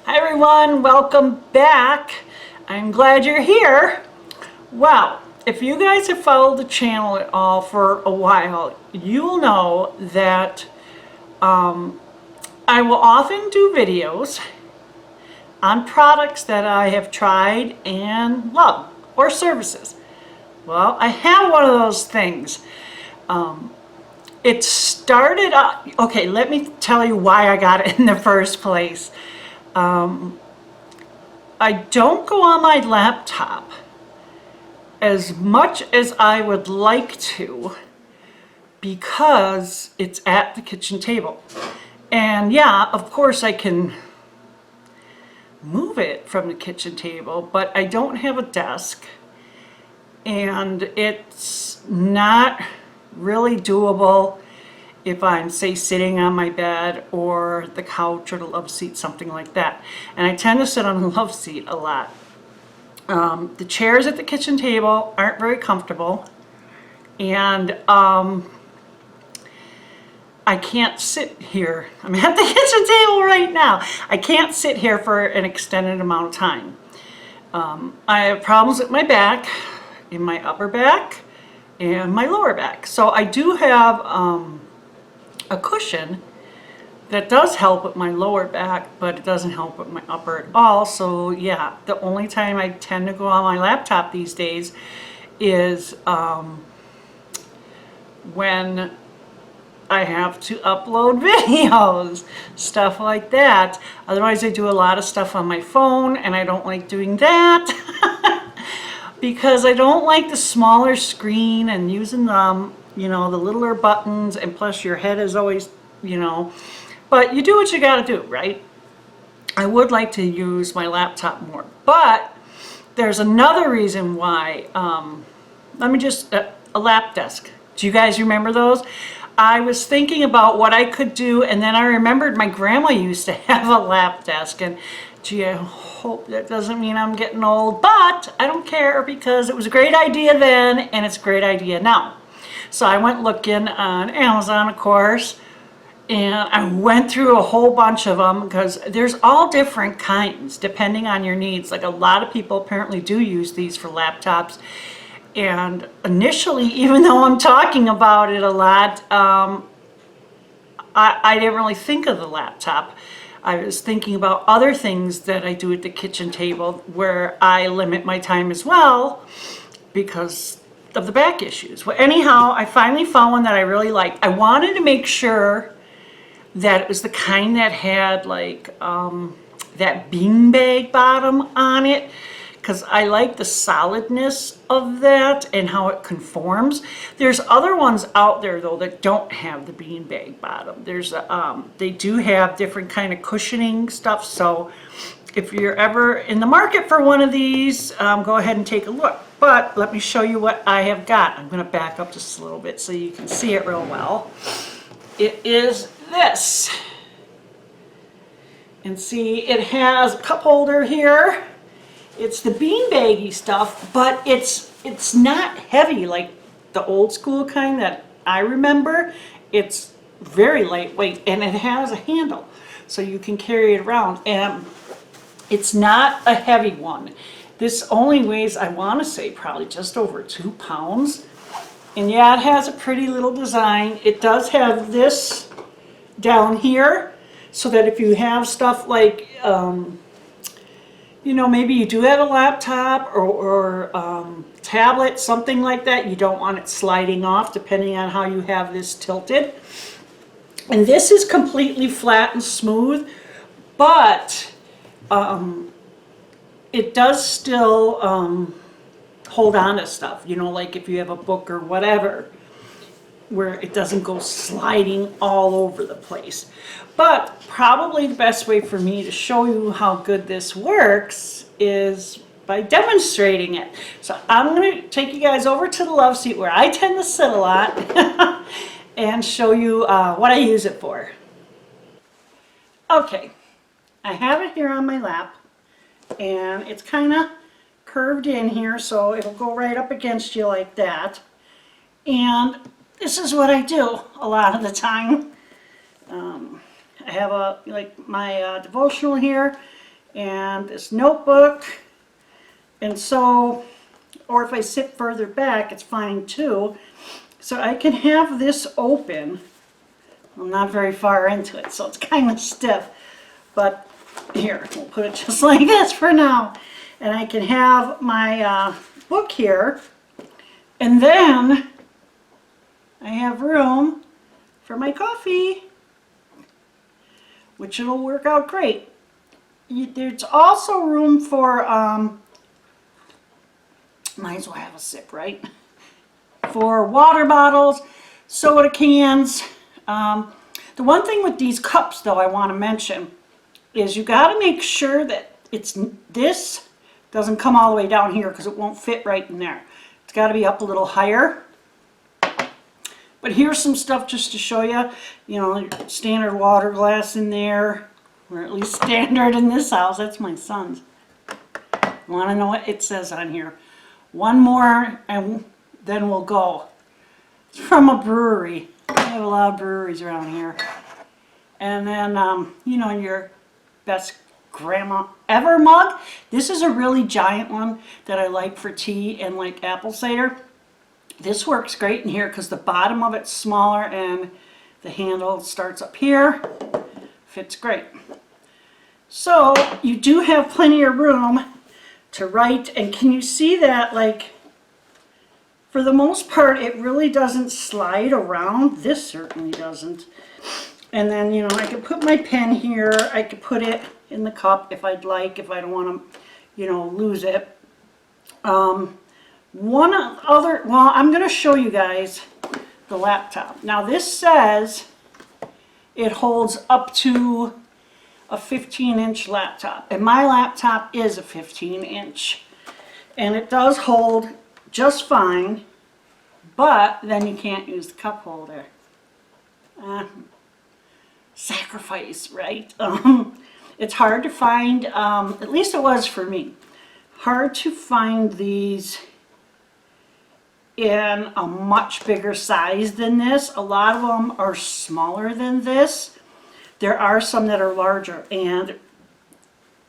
Hi everyone, welcome back. I'm glad you're here. Well, if you guys have followed the channel at all for a while, you'll know that I will often do videos on products that I have tried and love, or services. Well, I have one of those things. It started out, okay, let me tell you why I got it in the first place. I don't go on my laptop as much as I would like to because it's at the kitchen table. And yeah, of course I can move it from the kitchen table, but I don't have a desk and it's not really doable if I'm, say, sitting on my bed or the couch or the love seat, something like that. And I tend to sit on the love seat a lot. The chairs at the kitchen table aren't very comfortable, and I can't sit here. I'm at the kitchen table right now. I can't sit here for an extended amount of time. I have problems with my back, in my upper back, and my lower back. So I do have a cushion that does help with my lower back, but it doesn't help with my upper at all. So yeah, the only time I tend to go on my laptop these days is when I have to upload videos, stuff like that. Otherwise I do a lot of stuff on my phone, and I don't like doing that because I don't like the smaller screen and using the littler buttons, and plus your head is always, but you do what you gotta do, right? I would like to use my laptop more, but there's another reason why. Let me just, a lap desk. Do you guys remember those? I was thinking about what I could do, and then I remembered my grandma used to have a lap desk, and gee, I hope that doesn't mean I'm getting old, but I don't care because it was a great idea then, and it's a great idea now. So I went looking on Amazon, of course, and I went through a whole bunch of them because there's all different kinds depending on your needs. Like, a lot of people apparently do use these for laptops. And initially, even though I'm talking about it a lot, I didn't really think of the laptop. I was thinking about other things that I do at the kitchen table where I limit my time as well because of the back issues. Well, anyhow, I finally found one that I really liked. I wanted to make sure that it was the kind that had like that beanbag bottom on it, because I like the solidness of that and how it conforms. There's other ones out there though that don't have the beanbag bottom. There's they do have different kind of cushioning stuff. So if you're ever in the market for one of these, go ahead and take a look. But let me show you what I have got. I'm going to back up just a little bit so you can see it real well. It is this. And see, it has a cup holder here. It's the beanbaggy stuff, but it's not heavy like the old school kind that I remember. It's very lightweight, and it has a handle so you can carry it around, and it's not a heavy one. This only weighs, I want to say, probably just over 2 pounds. And yeah, it has a pretty little design. It does have this down here so that if you have stuff like maybe you do have a laptop or tablet, something like that, you don't want it sliding off depending on how you have this tilted. And this is completely flat and smooth, but it does still hold on to stuff, like if you have a book or whatever, where it doesn't go sliding all over the place. But probably the best way for me to show you how good this works is by demonstrating it. So I'm going to take you guys over to the love seat where I tend to sit a lot and show you what I use it for. Okay, I have it here on my lap, and it's kind of curved in here, so it'll go right up against you like that. And this is what I do a lot of the time. I have my devotional here, and this notebook. And so, or if I sit further back, it's fine too. So I can have this open. I'm not very far into it, so it's kind of stiff. But here, we'll put it just like this for now. And I can have my book here. And then I have room for my coffee, which it'll work out great. There's also room for, might as well have a sip, right? For water bottles, soda cans. The one thing with these cups, though, I want to mention is you got to make sure that this doesn't come all the way down here because it won't fit right in there. It's got to be up a little higher. But here's some stuff just to show you. You know, standard water glass in there, or at least standard in this house. That's my son's. Want to know what it says on here? One more and then we'll go. It's from a brewery. I have a lot of breweries around here. And then, you know, your best grandma ever mug. This is a really giant one that I like for tea and like apple cider. This works great in here because the bottom of it's smaller and the handle starts up here. Fits great. So you do have plenty of room to write, and can you see that, like, for the most part it really doesn't slide around. This certainly doesn't. And then, you know, I could put my pen here. I could put it in the cup if I'd like, if I don't want to, you know, lose it. Well, I'm going to show you guys the laptop. Now this says it holds up to a 15-inch laptop, and my laptop is a 15-inch, and it does hold just fine, but then you can't use the cup holder. Sacrifice, right? It's hard to find, at least it was for me, hard to find these in a much bigger size than this. A lot of them are smaller than this. There are some that are larger, and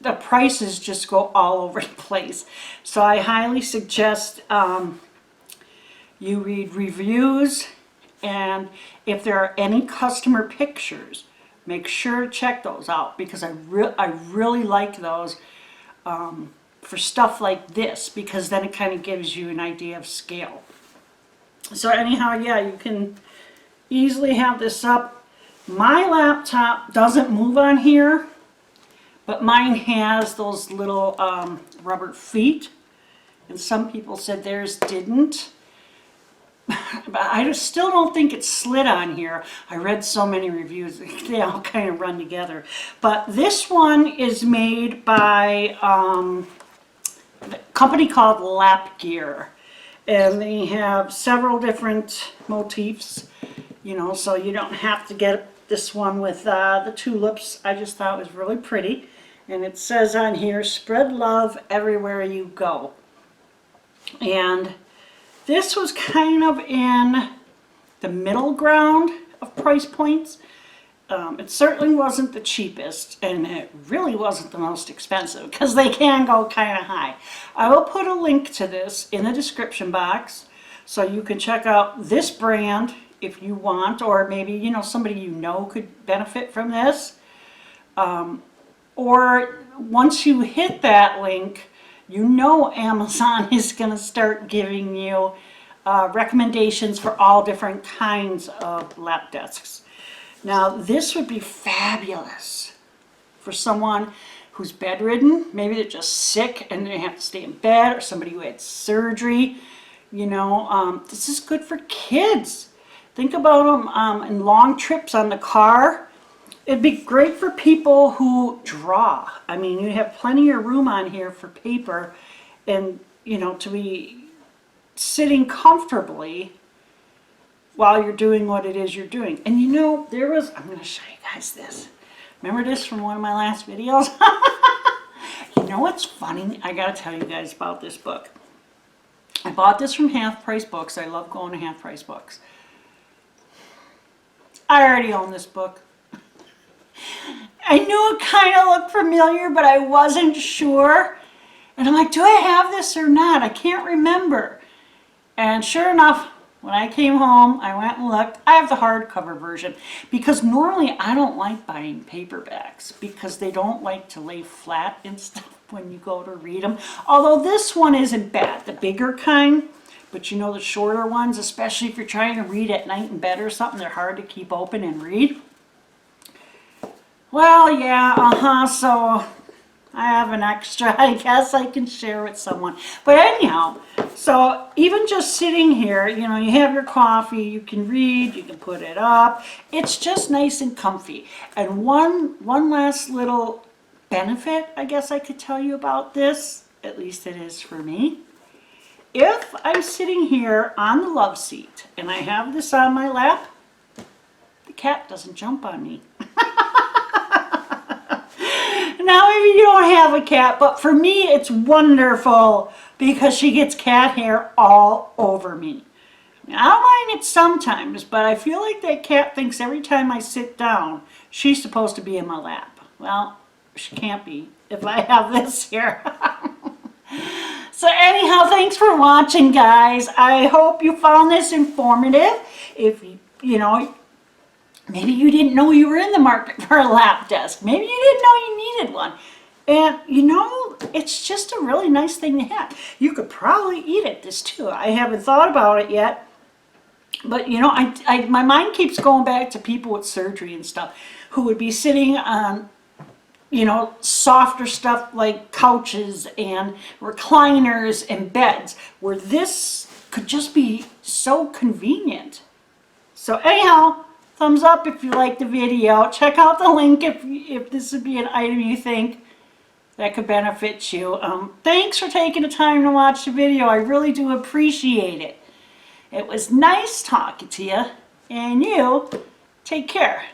the prices just go all over the place. So I highly suggest you read reviews, and if there are any customer pictures, make sure to check those out, because I really like those for stuff like this, because then it kind of gives you an idea of scale. So anyhow, yeah, you can easily have this up. My laptop doesn't move on here, but mine has those little rubber feet, and some people said theirs didn't. But I still don't think it's slid on here. I read so many reviews, they all kind of run together. But this one is made by a company called Lap Gear, and they have several different motifs, you know, so you don't have to get this one with the tulips. I just thought it was really pretty. And it says on here, spread love everywhere you go. And this was kind of in the middle ground of price points. It certainly wasn't the cheapest, and it really wasn't the most expensive, because they can go kind of high. I will put a link to this in the description box, so you can check out this brand if you want, or maybe, you know, somebody you know could benefit from this. Or once you hit that link, you know Amazon is going to start giving you recommendations for all different kinds of lap desks. Now this would be fabulous for someone who's bedridden. Maybe they're just sick and they have to stay in bed, or somebody who had surgery. You know, this is good for kids. Think about them in long trips on the car. It'd be great for people who draw. I mean, you have plenty of room on here for paper, and, you know, to be sitting comfortably while you're doing what it is you're doing. And you know, I'm going to show you guys this. Remember this from one of my last videos? You know what's funny? I got to tell you guys about this book. I bought this from Half Price Books. I love going to Half Price Books. I already own this book. I knew it kind of looked familiar, but I wasn't sure. And I'm like, do I have this or not? I can't remember. And sure enough, when I came home, I went and looked. I have the hardcover version because normally I don't like buying paperbacks because they don't like to lay flat and stuff when you go to read them. Although this one isn't bad, the bigger kind. But you know the shorter ones, especially if you're trying to read at night in bed or something, they're hard to keep open and read. Well, yeah, so I have an extra, I guess I can share with someone. But anyhow, so even just sitting here, you know, you have your coffee, you can read, you can put it up. It's just nice and comfy. And one last little benefit, I guess I could tell you about this, at least it is for me. If I'm sitting here on the love seat and I have this on my lap, the cat doesn't jump on me. Now maybe you don't have a cat, but for me it's wonderful because she gets cat hair all over me. I don't mind it sometimes, but I feel like that cat thinks every time I sit down, she's supposed to be in my lap. Well, she can't be if I have this here. So anyhow, thanks for watching, guys. I hope you found this informative. If you know, maybe you didn't know you were in the market for a lap desk. Maybe you didn't know you needed one. And you know, it's just a really nice thing to have. You could probably eat it, this too. I haven't thought about it yet. But you know, my mind keeps going back to people with surgery and stuff who would be sitting on, you know, softer stuff like couches and recliners and beds, where this could just be so convenient. So anyhow, thumbs up if you like the video. Check out the link if this would be an item you think that could benefit you. Thanks for taking the time to watch the video. I really do appreciate it. It was nice talking to you, and you take care.